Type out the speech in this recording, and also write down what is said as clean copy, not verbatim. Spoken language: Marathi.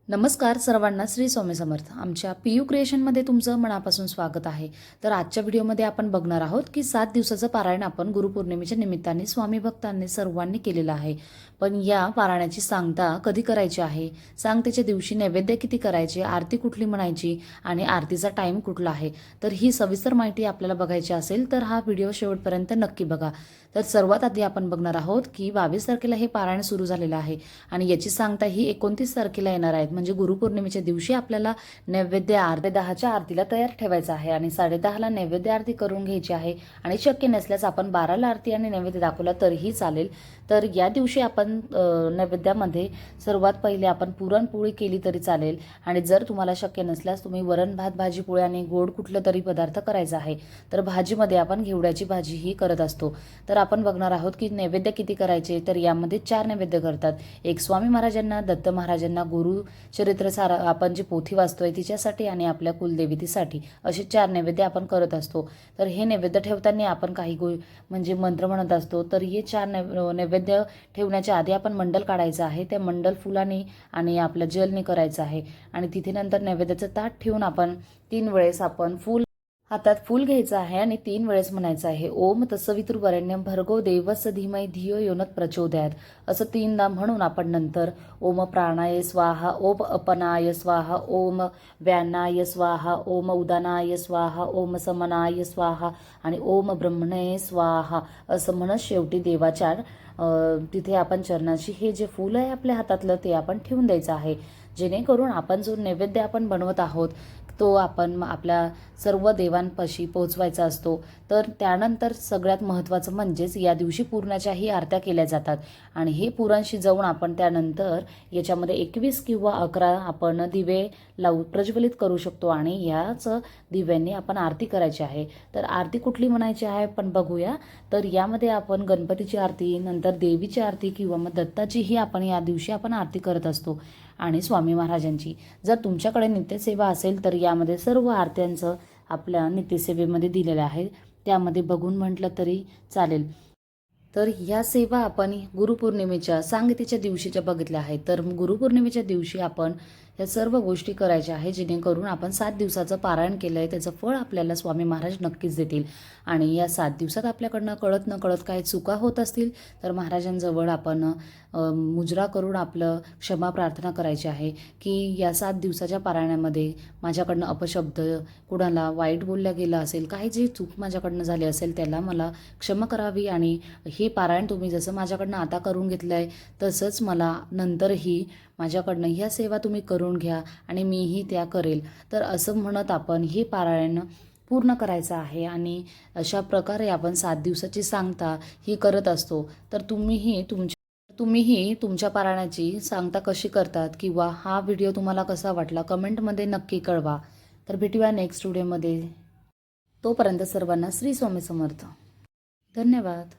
नमस्कार सर्वांना, श्री स्वामी समर्थ. आमच्या पीयू क्रिएशनमध्ये तुमचं मनापासून स्वागत आहे. तर आजच्या व्हिडिओमध्ये आपण बघणार आहोत की 7 दिवसाचं पारायण आपण गुरुपौर्णिमेच्या निमित्ताने स्वामी भक्तांनी सर्वांनी केलेलं आहे. पण या पारायणाची सांगता कधी करायची आहे, सांगतेच्या दिवशी नैवेद्य किती करायचे, आरती कुठली म्हणायची आणि आरतीचा टाईम कुठला आहे, तर ही सविस्तर माहिती आपल्याला बघायची असेल तर हा व्हिडिओ शेवटपर्यंत नक्की बघा. तर सर्वात आधी आपण बघणार आहोत की 22 तारखेला हे पारायण सुरू झालेलं आहे आणि याची सांगता ही 29 तारखेला येणार आहे. म्हणजे गुरुपौर्णिमेच्या दिवशी आपल्याला नैवेद्य 10:30च्या आरतीला तयार ठेवायचं आहे आणि 10:30ला नैवेद्य आरती करून घ्यायची आहे. आणि शक्य नसल्यास आपण 12ला आरती आणि नैवेद्य दाखवला तरीही चालेल. तर या दिवशी आपण नैवेद्यामध्ये सर्वात पहिले आपण पुरणपोळी केली तरी चालेल. आणि जर तुम्हाला शक्य नसल्यास तुम्ही वरण भात भाजी पोळी आणि गोड कुठलं तरी पदार्थ करायचा आहे. तर भाजीमध्ये आपण घेवड्याची भाजी ही करत असतो. तर आपण बघणार आहोत की नैवेद्य किती करायचे. तर यामध्ये 4 नैवेद्य करतात. एक स्वामी महाराजांना, दत्त महाराजांना, गुरुचरित्र सारा आपण जी पोथी वाचतोय तिच्यासाठी आणि आपल्या कुलदेवतेसाठी असे 4 नैवेद्य आपण करत असतो. तर हे नैवेद्य ठेवताना आपण काही म्हणजे मंत्र म्हणत असतो. तर हे 4 नैवेद्य ठेवण्याच्या आधी आपण मंडल काढायचं आहे. त्या मंडल फुलाने आणि आपल्या जलने करायचं आहे. आणि तिथे नंतर नैवेद्याचं ताट ठेवून आपण 3 वेळेस आपण हातात फूल घ्यायचं आहे आणि 3 वेळेस म्हणायचं आहे, ओम तत्सवितुर्वरेण्यं भर्गो देवस्य धीमहि धियो यो नः प्रचोदयात्. असं 3दा म्हणून आपण नंतर ओम प्राणाय स्वाहा, ओम अपनाय स्वाहा, ओम व्यानाय स्वाहा, ओम उदानाय स्वाहा, ओम समनाय स्वाहा आणि ओम ब्रह्मणे स्वाहा असं म्हणत शेवटी देवाच्या तिथे आपण चरणाची हे जे फूल आहे आपल्या हातातलं ते आपण ठेवून द्यायचं आहे. जेणेकरून आपण जो नैवेद्य आपण बनवत आहोत तो आपण आपल्या सर्व देवांपाशी पोहोचवायचा असतो. तर त्यानंतर सगळ्यात महत्त्वाचं म्हणजेच या दिवशी पुरणाच्याही आरत्या केल्या जातात. आणि हे पुरण शिजवून आपण त्यानंतर याच्यामध्ये 21 किंवा 11 आपण दिवे प्रज्वलित करू शकतो आणि याच दिव्यांनी आपण आरती करायची आहे. तर आरती कुठली म्हणायची आहे पण बघूया. तर यामध्ये आपण गणपतीची आरती, नंतर देवीची आरती किंवा मग दत्ताचीही आपण या दिवशी आपण आरती करत असतो आणि स्वामी महाराजांची. जर तुमच्याकडे नित्यसेवा असेल तर यामध्ये सर्व आरत्यांचं आपल्या नित्यसेवेमध्ये दिलेलं आहे, त्यामध्ये बघून म्हटलं तरी चालेल. तर ह्या सेवा आपण गुरुपौर्णिमेच्या सांगतेच्या दिवशीच्या बघितल्या आहेत. तर गुरुपौर्णिमेच्या दिवशी आपण या सर्व गोष्टी करायच्या आहे, जेणेकरून आपण 7 दिवसाचं पारायण केलं आहे त्याचं फळ आपल्याला स्वामी महाराज नक्कीच देतील. आणि या 7 दिवसात आपल्याकडनं कळत न कळत काही चुका होत असतील तर महाराजांजवळ आपण मुजरा करून आपलं क्षमा प्रार्थना करायची आहे की या 7 दिवसाच्या पारायणामध्ये माझ्याकडनं अपशब्द, कुणाला वाईट बोलल्या गेलं असेल, काही जी चूक माझ्याकडनं झाली असेल त्याला मला क्षमा करावी. आणि हे पारायण तुम्ही जसं माझ्याकडनं आता करून घेतलं आहे तसंच मला नंतरही माझ्याकडनं ह्या सेवा तुम्ही करून घ्या आणि मीही त्या करेल. तर असं म्हणत आपण हे पारायण पूर्ण करायचं आहे. आणि अशा प्रकारे आपण 7 दिवसाची सांगता ही करत असतो. तर तुम्हीही तुमच्या पारायणाची सांगता कशी करतात किंवा हा व्हिडिओ तुम्हाला कसा वाटला कमेंटमध्ये नक्की कळवा. तर भेटूया नेक्स्ट व्हिडिओमध्ये. तोपर्यंत सर्वांना श्री स्वामी समर्थ. धन्यवाद.